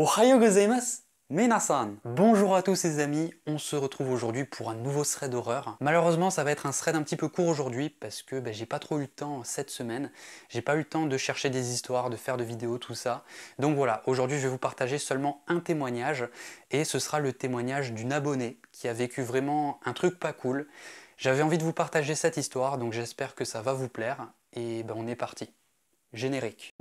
Ohayo gozaimasu minasan. Bonjour à tous les amis, on se retrouve aujourd'hui pour un nouveau thread d'horreur. Malheureusement ça va être un thread un petit peu court aujourd'hui parce que j'ai pas trop eu le temps cette semaine. J'ai pas eu le temps de chercher des histoires, de faire de vidéos, tout ça. Donc voilà, aujourd'hui je vais vous partager seulement un témoignage et ce sera le témoignage d'une abonnée qui a vécu vraiment un truc pas cool. J'avais envie de vous partager cette histoire donc j'espère que ça va vous plaire et on est parti. Générique.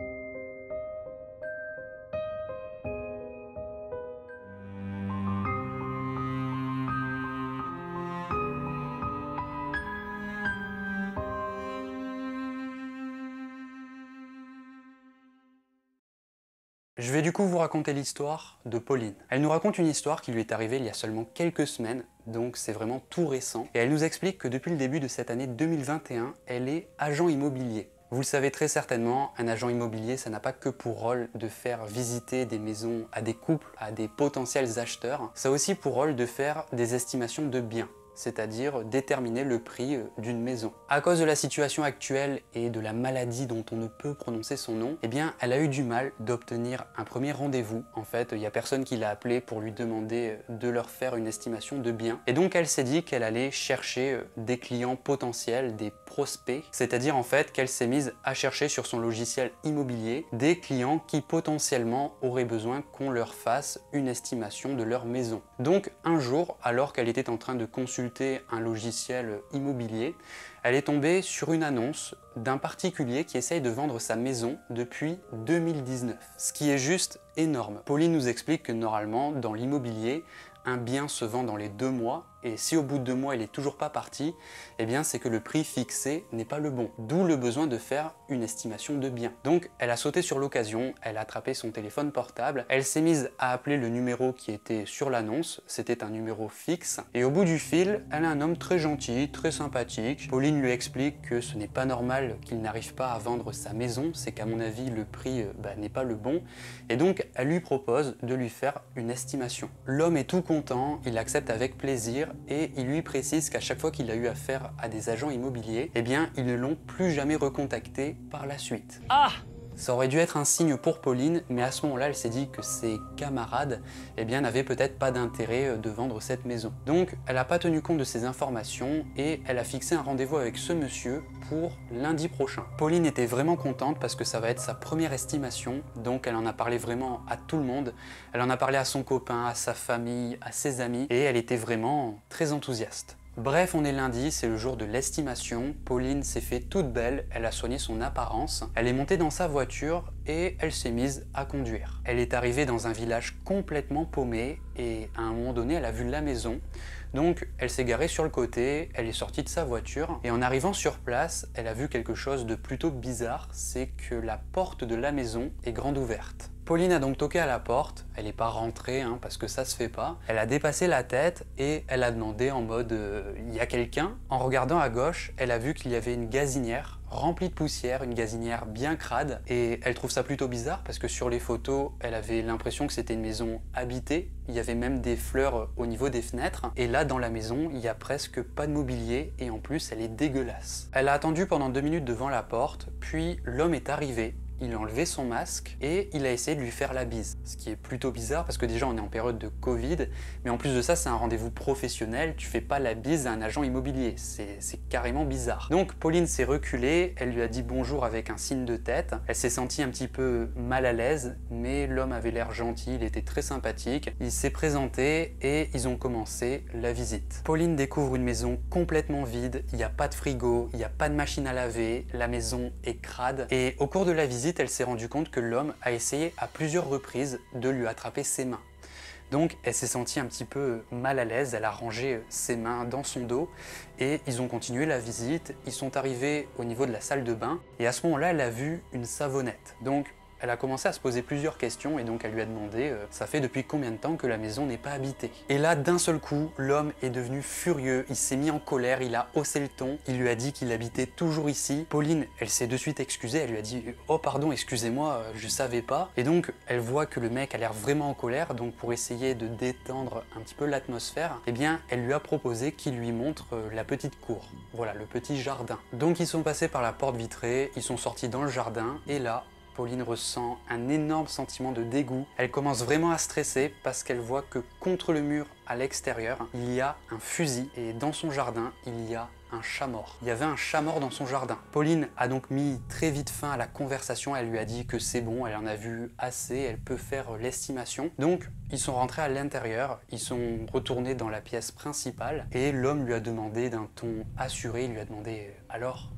Je vais du coup vous raconter l'histoire de Pauline. Elle nous raconte une histoire qui lui est arrivée il y a seulement quelques semaines, donc c'est vraiment tout récent. Et elle nous explique que depuis le début de cette année 2021, elle est agent immobilier. Vous le savez très certainement, un agent immobilier, ça n'a pas que pour rôle de faire visiter des maisons à des couples, à des potentiels acheteurs. Ça a aussi pour rôle de faire des estimations de biens, c'est-à-dire déterminer le prix d'une maison. À cause de la situation actuelle et de la maladie dont on ne peut prononcer son nom, elle a eu du mal d'obtenir un premier rendez-vous. En fait, il n'y a personne qui l'a appelé pour lui demander de leur faire une estimation de biens. Et donc elle s'est dit qu'elle allait chercher des clients potentiels, des prospects, c'est-à-dire en fait qu'elle s'est mise à chercher sur son logiciel immobilier des clients qui potentiellement auraient besoin qu'on leur fasse une estimation de leur maison. Donc un jour, alors qu'elle était en train de consulter un logiciel immobilier, elle est tombée sur une annonce d'un particulier qui essaye de vendre sa maison depuis 2019. Ce qui est juste énorme. Pauline nous explique que normalement, dans l'immobilier, un bien se vend dans les 2 mois et si au bout de 2 mois il n'est toujours pas parti, c'est que le prix fixé n'est pas le bon. D'où le besoin de faire une estimation de bien. Donc elle a sauté sur l'occasion, elle a attrapé son téléphone portable, elle s'est mise à appeler le numéro qui était sur l'annonce, c'était un numéro fixe, et au bout du fil, elle a un homme très gentil, très sympathique. Pauline lui explique que ce n'est pas normal qu'il n'arrive pas à vendre sa maison, c'est qu'à mon avis le prix n'est pas le bon, et donc elle lui propose de lui faire une estimation. L'homme est tout content, il accepte avec plaisir, et il lui précise qu'à chaque fois qu'il a eu affaire à des agents immobiliers, ils ne l'ont plus jamais recontacté par la suite. Ah! Ça aurait dû être un signe pour Pauline, mais à ce moment-là, elle s'est dit que ses camarades n'avaient peut-être pas d'intérêt de vendre cette maison. Donc, elle n'a pas tenu compte de ces informations et elle a fixé un rendez-vous avec ce monsieur pour lundi prochain. Pauline était vraiment contente parce que ça va être sa première estimation, donc elle en a parlé vraiment à tout le monde. Elle en a parlé à son copain, à sa famille, à ses amis, et elle était vraiment très enthousiaste. Bref, on est lundi, c'est le jour de l'estimation. Pauline s'est fait toute belle, elle a soigné son apparence. Elle est montée dans sa voiture et elle s'est mise à conduire. Elle est arrivée dans un village complètement paumé et à un moment donné, elle a vu la maison. Donc, elle s'est garée sur le côté, elle est sortie de sa voiture et en arrivant sur place, elle a vu quelque chose de plutôt bizarre, c'est que la porte de la maison est grande ouverte. Pauline a donc toqué à la porte, elle n'est pas rentrée parce que ça se fait pas. Elle a dépassé la tête et elle a demandé en mode il y a quelqu'un. En regardant à gauche, elle a vu qu'il y avait une gazinière remplie de poussière, une gazinière bien crade, et elle trouve ça plutôt bizarre parce que sur les photos, elle avait l'impression que c'était une maison habitée. Il y avait même des fleurs au niveau des fenêtres, et là dans la maison, il y a presque pas de mobilier et en plus elle est dégueulasse. Elle a attendu pendant 2 minutes devant la porte, puis l'homme est arrivé. Il a enlevé son masque et il a essayé de lui faire la bise. Ce qui est plutôt bizarre parce que déjà on est en période de Covid, mais en plus de ça c'est un rendez-vous professionnel, tu fais pas la bise à un agent immobilier, c'est carrément bizarre. Donc Pauline s'est reculée, elle lui a dit bonjour avec un signe de tête, elle s'est sentie un petit peu mal à l'aise, mais l'homme avait l'air gentil, il était très sympathique, il s'est présenté et ils ont commencé la visite. Pauline découvre une maison complètement vide, il n'y a pas de frigo, il n'y a pas de machine à laver, la maison est crade, et au cours de la visite, elle s'est rendue compte que l'homme a essayé à plusieurs reprises de lui attraper ses mains. Donc elle s'est sentie un petit peu mal à l'aise, elle a rangé ses mains dans son dos et ils ont continué la visite. Ils sont arrivés au niveau de la salle de bain et à ce moment-là, elle a vu une savonnette. Donc elle a commencé à se poser plusieurs questions et donc elle lui a demandé ça fait depuis combien de temps que la maison n'est pas habitée. Et là d'un seul coup l'homme est devenu furieux, il s'est mis en colère, il a haussé le ton, il lui a dit qu'il habitait toujours ici. Pauline elle s'est de suite excusée, elle lui a dit oh pardon excusez-moi je savais pas. Et donc elle voit que le mec a l'air vraiment en colère, donc pour essayer de détendre un petit peu l'atmosphère, elle lui a proposé qu'il lui montre la petite cour, voilà le petit jardin. Donc ils sont passés par la porte vitrée, ils sont sortis dans le jardin et là Pauline ressent un énorme sentiment de dégoût. Elle commence vraiment à stresser parce qu'elle voit que contre le mur à l'extérieur, il y a un fusil et dans son jardin, il y a un chat mort. Il y avait un chat mort dans son jardin. Pauline a donc mis très vite fin à la conversation. Elle lui a dit que c'est bon, elle en a vu assez, elle peut faire l'estimation. Donc, ils sont rentrés à l'intérieur, ils sont retournés dans la pièce principale et l'homme lui a demandé d'un ton assuré, il lui a demandé « Alors ?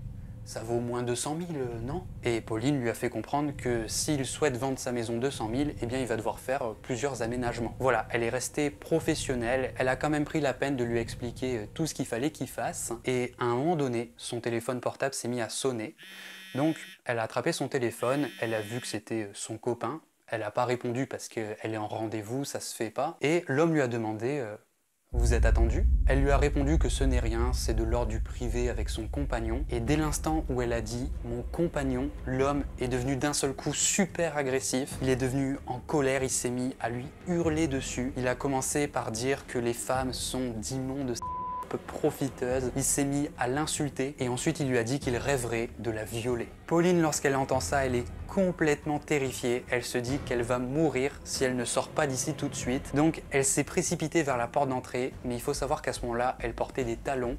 Ça vaut au moins 200 000, non ?» Et Pauline lui a fait comprendre que s'il souhaite vendre sa maison 200 000, eh bien il va devoir faire plusieurs aménagements. Voilà, elle est restée professionnelle, elle a quand même pris la peine de lui expliquer tout ce qu'il fallait qu'il fasse. Et à un moment donné, son téléphone portable s'est mis à sonner. Donc elle a attrapé son téléphone, elle a vu que c'était son copain. Elle n'a pas répondu parce qu'elle est en rendez-vous, ça se fait pas. Et l'homme lui a demandé vous êtes attendu ? Elle lui a répondu que ce n'est rien, c'est de l'ordre du privé avec son compagnon. Et dès l'instant où elle a dit « mon compagnon », l'homme est devenu d'un seul coup super agressif. Il est devenu en colère, il s'est mis à lui hurler dessus. Il a commencé par dire que les femmes sont d'immondes profiteuse, il s'est mis à l'insulter et ensuite il lui a dit qu'il rêverait de la violer. Pauline, lorsqu'elle entend ça, elle est complètement terrifiée. Elle se dit qu'elle va mourir si elle ne sort pas d'ici tout de suite. Donc elle s'est précipitée vers la porte d'entrée, mais il faut savoir qu'à ce moment-là, elle portait des talons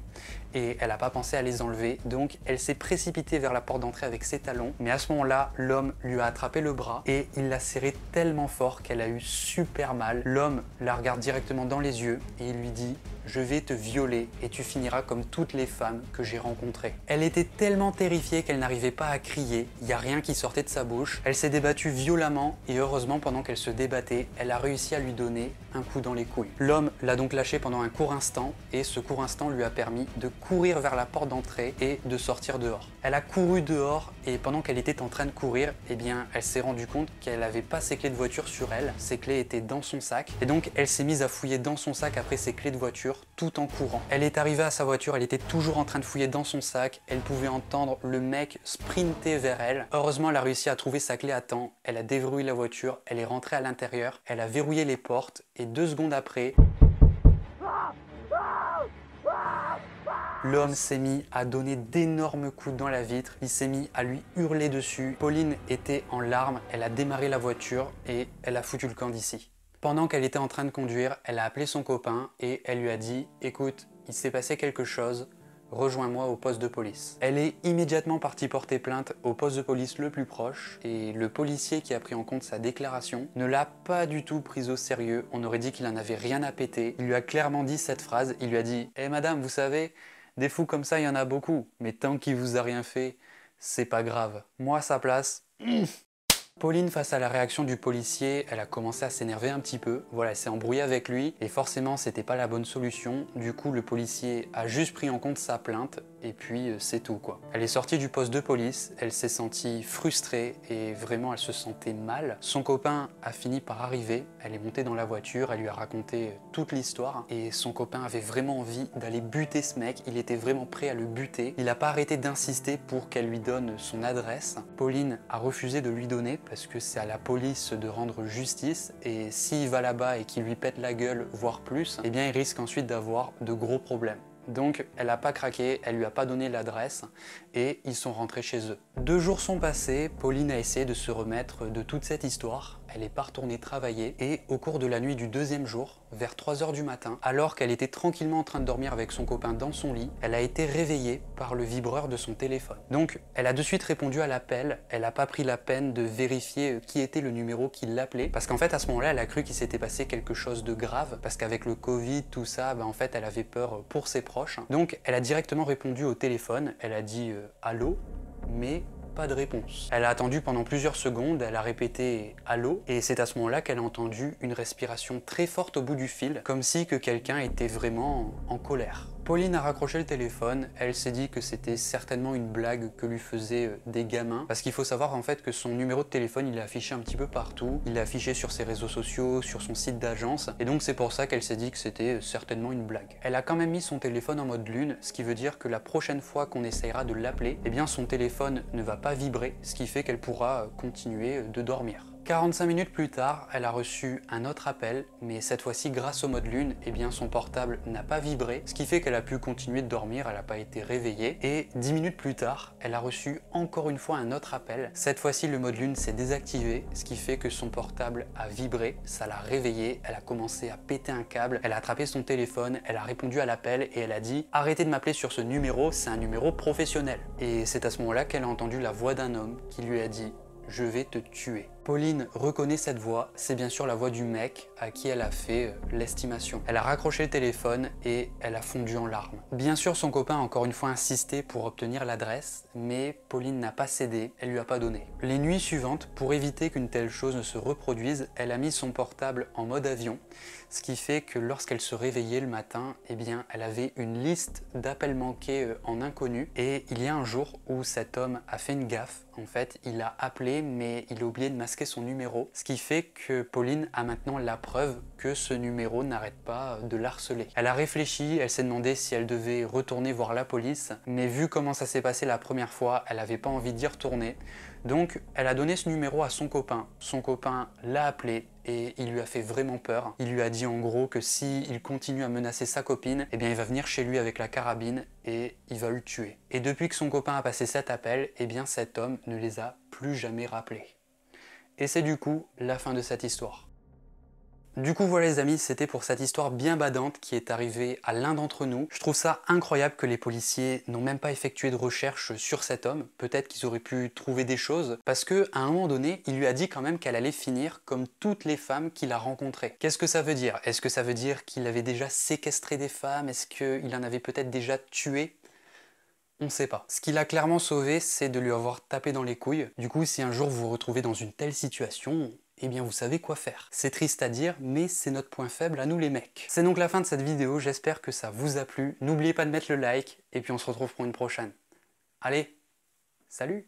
et elle n'a pas pensé à les enlever. Donc elle s'est précipitée vers la porte d'entrée avec ses talons, mais à ce moment-là, l'homme lui a attrapé le bras et il l'a serré tellement fort qu'elle a eu super mal. L'homme la regarde directement dans les yeux et il lui dit « Je vais te violer et tu finiras comme toutes les femmes que j'ai rencontrées. » Elle était tellement terrifiée qu'elle n'arrivait pas à crier, il n'y a rien qui sortait de sa bouche. Elle s'est débattue violemment et heureusement pendant qu'elle se débattait, elle a réussi à lui donner un coup dans les couilles. L'homme l'a donc lâchée pendant un court instant et ce court instant lui a permis de courir vers la porte d'entrée et de sortir dehors. Elle a couru dehors et pendant qu'elle était en train de courir, eh bien, elle s'est rendue compte qu'elle n'avait pas ses clés de voiture sur elle. Ses clés étaient dans son sac et donc elle s'est mise à fouiller dans son sac après ses clés de voiture tout en courant. Elle est arrivée à sa voiture, elle était toujours en train de fouiller dans son sac. Elle pouvait entendre le mec sprinter vers elle. Heureusement, elle a réussi à trouver sa clé à temps. Elle a déverrouillé la voiture, elle est rentrée à l'intérieur, elle a verrouillé les portes et 2 secondes après, l'homme s'est mis à donner d'énormes coups dans la vitre, il s'est mis à lui hurler dessus. Pauline était en larmes, elle a démarré la voiture et elle a foutu le camp d'ici. Pendant qu'elle était en train de conduire, elle a appelé son copain et elle lui a dit « Écoute, il s'est passé quelque chose, rejoins-moi au poste de police. » Elle est immédiatement partie porter plainte au poste de police le plus proche et le policier qui a pris en compte sa déclaration ne l'a pas du tout prise au sérieux. On aurait dit qu'il en avait rien à péter. Il lui a clairement dit cette phrase, il lui a dit « Eh madame, vous savez, des fous comme ça, il y en a beaucoup, mais tant qu'il vous a rien fait, c'est pas grave. Moi, à sa place... Pauline, face à la réaction du policier, elle a commencé à s'énerver un petit peu. Voilà, elle s'est embrouillée avec lui et forcément, c'était pas la bonne solution. Du coup, le policier a juste pris en compte sa plainte et puis c'est tout quoi. Elle est sortie du poste de police, elle s'est sentie frustrée et vraiment elle se sentait mal. Son copain a fini par arriver, elle est montée dans la voiture, elle lui a raconté toute l'histoire et son copain avait vraiment envie d'aller buter ce mec, il était vraiment prêt à le buter. Il n'a pas arrêté d'insister pour qu'elle lui donne son adresse. Pauline a refusé de lui donner parce que c'est à la police de rendre justice et s'il va là-bas et qu'il lui pète la gueule, voire plus, eh bien il risque ensuite d'avoir de gros problèmes. Donc elle n'a pas craqué, elle lui a pas donné l'adresse et ils sont rentrés chez eux. 2 jours sont passés, Pauline a essayé de se remettre de toute cette histoire. Elle n'est pas retournée travailler et au cours de la nuit du 2e jour, vers 3 h du matin, alors qu'elle était tranquillement en train de dormir avec son copain dans son lit, elle a été réveillée par le vibreur de son téléphone. Donc elle a de suite répondu à l'appel, elle n'a pas pris la peine de vérifier qui était le numéro qui l'appelait parce qu'en fait à ce moment-là elle a cru qu'il s'était passé quelque chose de grave parce qu'avec le Covid, tout ça, en fait elle avait peur pour ses proches. Donc elle a directement répondu au téléphone, elle a dit allô, mais pas de réponse. Elle a attendu pendant plusieurs secondes, elle a répété « Allô ?» et c'est à ce moment-là qu'elle a entendu une respiration très forte au bout du fil, comme si que quelqu'un était vraiment en colère. Pauline a raccroché le téléphone, elle s'est dit que c'était certainement une blague que lui faisaient des gamins, parce qu'il faut savoir en fait que son numéro de téléphone il est affiché un petit peu partout, il est affiché sur ses réseaux sociaux, sur son site d'agence, et donc c'est pour ça qu'elle s'est dit que c'était certainement une blague. Elle a quand même mis son téléphone en mode lune, ce qui veut dire que la prochaine fois qu'on essayera de l'appeler, eh bien son téléphone ne va pas vibrer, ce qui fait qu'elle pourra continuer de dormir. 45 minutes plus tard, elle a reçu un autre appel, mais cette fois-ci grâce au mode lune, eh bien son portable n'a pas vibré, ce qui fait qu'elle a pu continuer de dormir, elle n'a pas été réveillée. Et 10 minutes plus tard, elle a reçu encore une fois un autre appel. Cette fois-ci, le mode lune s'est désactivé, ce qui fait que son portable a vibré, ça l'a réveillée, elle a commencé à péter un câble, elle a attrapé son téléphone, elle a répondu à l'appel et elle a dit « Arrêtez de m'appeler sur ce numéro, c'est un numéro professionnel ». Et c'est à ce moment-là qu'elle a entendu la voix d'un homme qui lui a dit « Je vais te tuer ». Pauline reconnaît cette voix, c'est bien sûr la voix du mec à qui elle a fait l'estimation. Elle a raccroché le téléphone et elle a fondu en larmes. Bien sûr, son copain a encore une fois insisté pour obtenir l'adresse, mais Pauline n'a pas cédé, elle lui a pas donné. Les nuits suivantes, pour éviter qu'une telle chose ne se reproduise, elle a mis son portable en mode avion, ce qui fait que lorsqu'elle se réveillait le matin, eh bien, elle avait une liste d'appels manqués en inconnu. Et il y a un jour où cet homme a fait une gaffe. En fait, il a appelé, mais il a oublié de masquer son numéro, ce qui fait que Pauline a maintenant la preuve que ce numéro n'arrête pas de l'harceler. Elle a réfléchi, elle s'est demandé si elle devait retourner voir la police, mais vu comment ça s'est passé la première fois, elle n'avait pas envie d'y retourner. Donc elle a donné ce numéro à son copain. Son copain l'a appelé et il lui a fait vraiment peur. Il lui a dit en gros que s'il continue à menacer sa copine, eh bien il va venir chez lui avec la carabine et il va le tuer. Et depuis que son copain a passé cet appel, eh bien cet homme ne les a plus jamais rappelés. Et c'est du coup la fin de cette histoire. Du coup voilà les amis, c'était pour cette histoire bien badante qui est arrivée à l'un d'entre nous. Je trouve ça incroyable que les policiers n'ont même pas effectué de recherche sur cet homme. Peut-être qu'ils auraient pu trouver des choses, parce qu'à un moment donné, il lui a dit quand même qu'elle allait finir comme toutes les femmes qu'il a rencontrées. Qu'est-ce que ça veut dire? Est-ce que ça veut dire qu'il avait déjà séquestré des femmes? Est-ce qu'il en avait peut-être déjà tué? On ne sait pas. Ce qu'il a clairement sauvé, c'est de lui avoir tapé dans les couilles. Du coup, si un jour vous vous retrouvez dans une telle situation, eh bien vous savez quoi faire. C'est triste à dire, mais c'est notre point faible à nous les mecs. C'est donc la fin de cette vidéo, j'espère que ça vous a plu. N'oubliez pas de mettre le like, et puis on se retrouve pour une prochaine. Allez, salut!